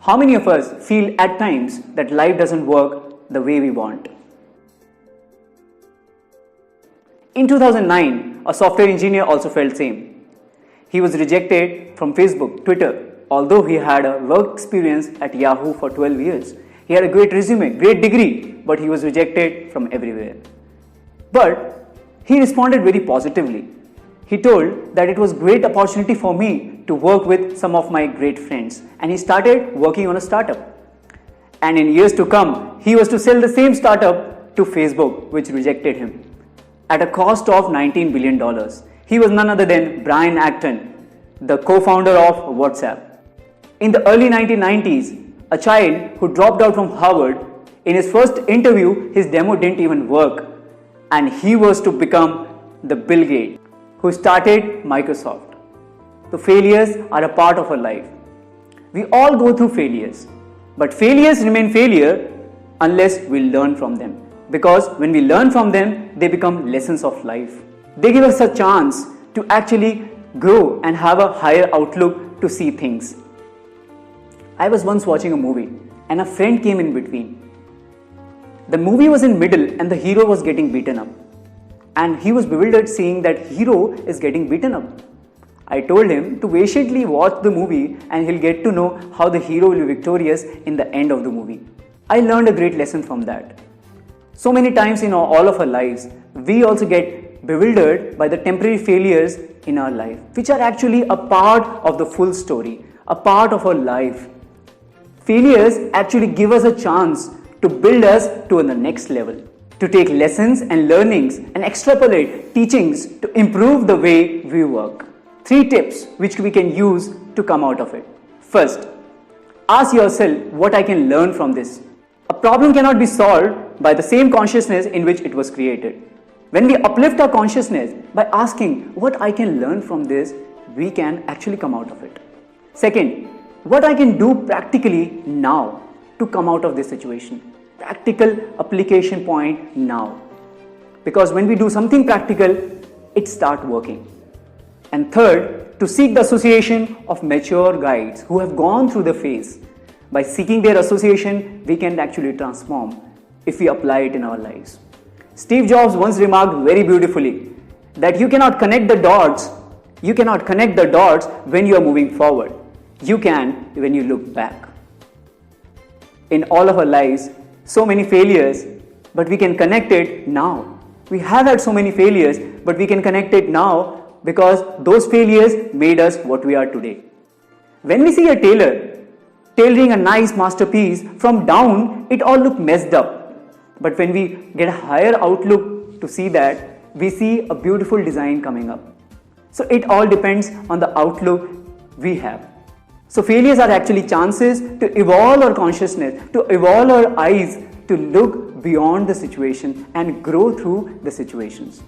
How many of us feel at times that life doesn't work the way we want? In 2009, a software engineer also felt same. He was rejected from Facebook, Twitter, although he had a work experience at Yahoo for 12 years. He had a great resume, great degree, but he was rejected from everywhere. But he responded very positively. He told that it was a great opportunity for me to work with some of my great friends, and he started working on a startup. And in years to come, he was to sell the same startup to Facebook, which rejected him at a cost of $19 billion. He was none other than Brian Acton, the co-founder of WhatsApp. In the early 1990s, a child who dropped out from Harvard, in his first interview, his demo didn't even work, and he was to become the Bill Gates, who started Microsoft. So failures are a part of our life. We all go through failures, but failures remain failure unless we learn from them. Because when we learn from them, they become lessons of life. They give us a chance to actually grow and have a higher outlook to see things. I was once watching a movie and a friend came in between. The movie was in middle and the hero was getting beaten up. And he was bewildered seeing that hero is getting beaten up. I told him to patiently watch the movie and he'll get to know how the hero will be victorious in the end of the movie. I learned a great lesson from that. So many times in all of our lives, we also get bewildered by the temporary failures in our life, which are actually a part of the full story, a part of our life. Failures actually give us a chance to build us to the next level, to take lessons and learnings and extrapolate teachings to improve the way we work. 3 tips which we can use to come out of it. First, ask yourself what I can learn from this. A problem cannot be solved by the same consciousness in which it was created. When we uplift our consciousness by asking what I can learn from this, we can actually come out of it. Second, what I can do practically now to come out of this situation. Practical application point now. Because when we do something practical, it starts working. And third, to seek the association of mature guides who have gone through the phase. By seeking their association, we can actually transform if we apply it in our lives. Steve Jobs once remarked very beautifully that you cannot connect the dots. You cannot connect the dots when you are moving forward. You can when you look back. In all of our lives, so many failures, but we can connect it now. We have had so many failures, but we can connect it now because those failures made us what we are today. When we see a tailor tailoring a nice masterpiece, from down it all looks messed up. But when we get a higher outlook to see that, we see a beautiful design coming up. So it all depends on the outlook we have. So failures are actually chances to evolve our consciousness, to evolve our eyes, to look beyond the situation and grow through the situations.